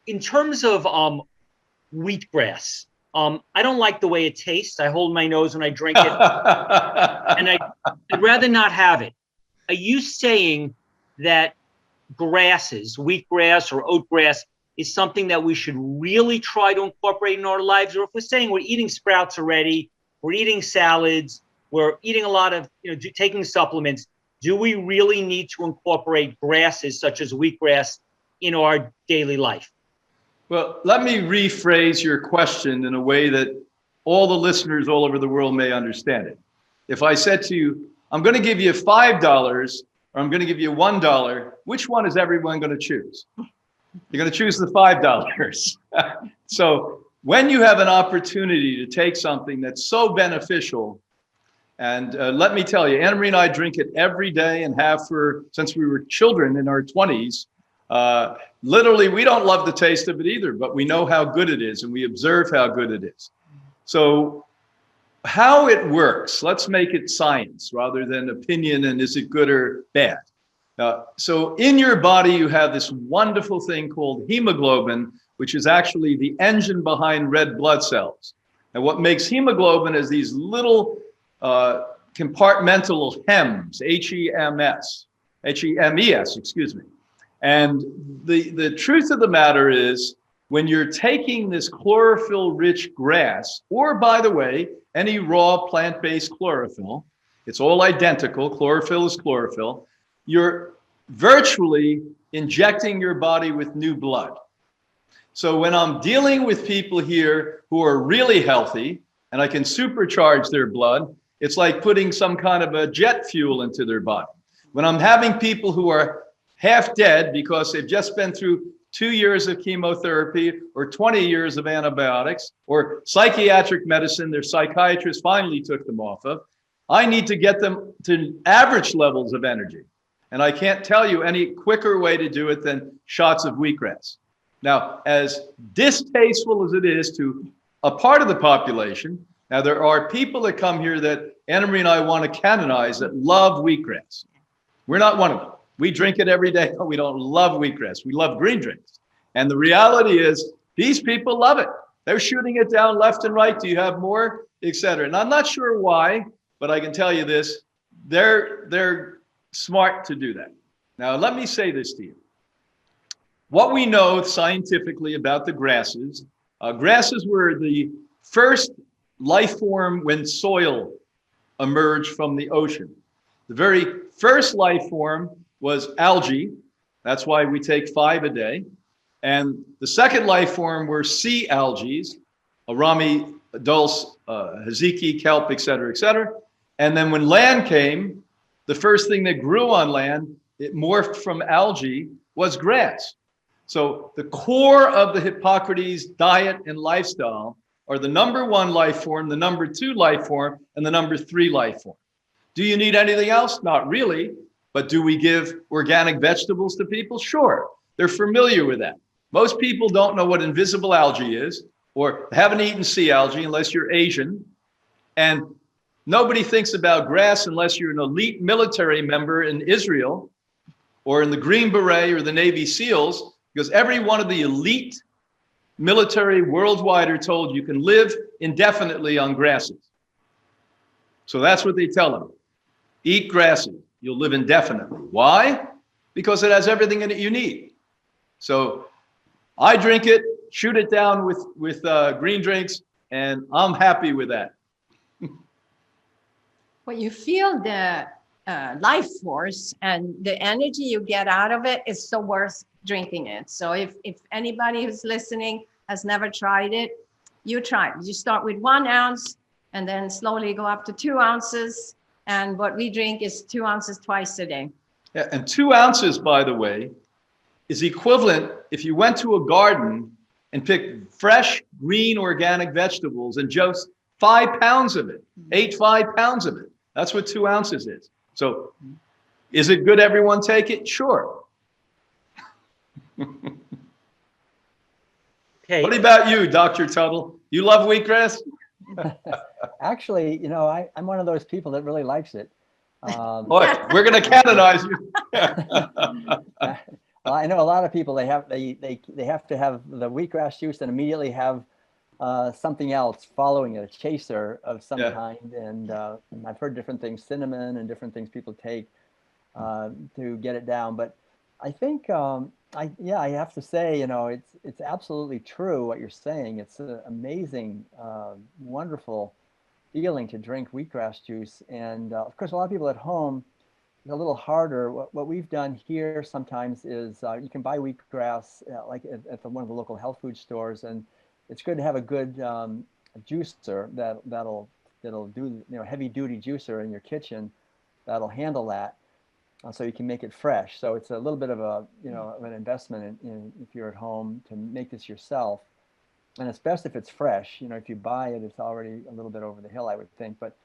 in terms of wheatgrass, I don't like the way it tastes. I hold my nose when I drink it, and I'd rather not have it. Are you saying that grasses, wheatgrass or oatgrass, is something that we should really try to incorporate in our lives? Or if we're saying we're eating sprouts already, we're eating salads, we're eating a lot of, taking supplements, do we really need to incorporate grasses such as wheatgrass in our daily life? Well, let me rephrase your question in a way that all the listeners all over the world may understand it. If I said to you, I'm going to give you $5 or I'm going to give you $1, which one is everyone going to choose? You're going to choose the $5. So when you have an opportunity to take something that's so beneficial, and let me tell you, Anna Marie and I drink it every day and have since we were children in our 20s. Literally, we don't love the taste of it either, but we know how good it is and we observe how good it is. So how it works, let's make it science rather than opinion and is it good or bad. So in your body, you have this wonderful thing called hemoglobin, which is actually the engine behind red blood cells. And what makes hemoglobin is these little compartmental hems, H-E-M-E-S, excuse me. And the truth of the matter is, when you're taking this chlorophyll-rich grass, or by the way, any raw plant-based chlorophyll, it's all identical, chlorophyll is chlorophyll, you're virtually injecting your body with new blood. So when I'm dealing with people here who are really healthy, and I can supercharge their blood, it's like putting some kind of a jet fuel into their body. When I'm having people who are half dead because they've just been through 2 years of chemotherapy or 20 years of antibiotics or psychiatric medicine their psychiatrist finally took them off of, I need to get them to average levels of energy. And I can't tell you any quicker way to do it than shots of wheatgrass. Now, as distasteful as it is to a part of the population, now there are people that come here that Anna Marie and I want to canonize that love wheatgrass. We're not one of them. We drink it every day, but we don't love wheatgrass. We love green drinks. And the reality is these people love it. They're shooting it down left and right. Do you have more, et cetera? And I'm not sure why, but I can tell you this, they're smart to do that. Now, let me say this to you. What we know scientifically about the grasses, grasses were the first life form when soil emerged from the ocean. The very first life form was algae. That's why we take 5 a day. And the second life form were sea algae, arami, dulse, haziki, kelp, et cetera, et cetera. And then when land came, the first thing that grew on land, it morphed from algae, was grass. So the core of the Hippocrates diet and lifestyle are the #1 life form, the #2 life form, and the #3 life form. Do you need anything else? Not really. But do we give organic vegetables to people? Sure. They're familiar with that. Most people don't know what invisible algae is or haven't eaten sea algae unless you're Asian. And nobody thinks about grass unless you're an elite military member in Israel or in the Green Beret or the Navy SEALs, because every one of the elite military worldwide are told you can live indefinitely on grasses. So that's what they tell them. Eat grasses. You'll live indefinitely. Why? Because it has everything in it you need. So I drink it, shoot it down with green drinks, and I'm happy with that. Well, you feel the life force and the energy you get out of it is so worth drinking it. So if anybody who's listening has never tried it, you try it. You start with 1 ounce and then slowly go up to 2 ounces. And what we drink is 2 ounces twice a day. Yeah, and 2 ounces, by the way, is equivalent if you went to a garden and picked fresh, green, organic vegetables and just 5 pounds of it, ate 5 pounds of it. That's what 2 ounces is. So is it good everyone take it? Sure. Okay. What about you, Dr. Tuttle? You love wheatgrass? Actually, I'm one of those people that really likes it. Boy, we're going to canonize you. Well, I know a lot of people, they have to have the wheatgrass juice and immediately have something else following it, a chaser of some Yeah. kind. And I've heard different things, cinnamon and different things people take to get it down. But I think, I have to say, it's absolutely true what you're saying. It's an amazing, wonderful feeling to drink wheatgrass juice. And of course, a lot of people at home, it's a little harder. What we've done here sometimes is you can buy wheatgrass like at one of the local health food stores, and it's good to have a good juicer that'll do heavy duty juicer in your kitchen that'll handle that, so you can make it fresh. So it's a little bit of of an investment in if you're at home to make this yourself, and it's best if it's fresh. If you buy it, it's already a little bit over the hill, I would think. But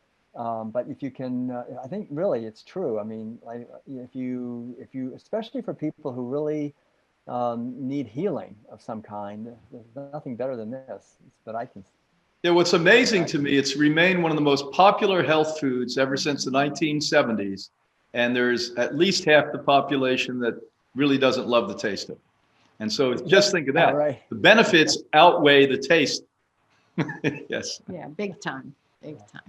if you can, I think really it's true. I mean, like, if you, especially for people who really need healing of some kind, there's nothing better than this that I can. Yeah, what's amazing to me, it's remained one of the most popular health foods ever since the 1970s. And there's at least half the population that really doesn't love the taste of it. And so just think of that. Right. The benefits outweigh the taste. Yes. Yeah, big time, big time.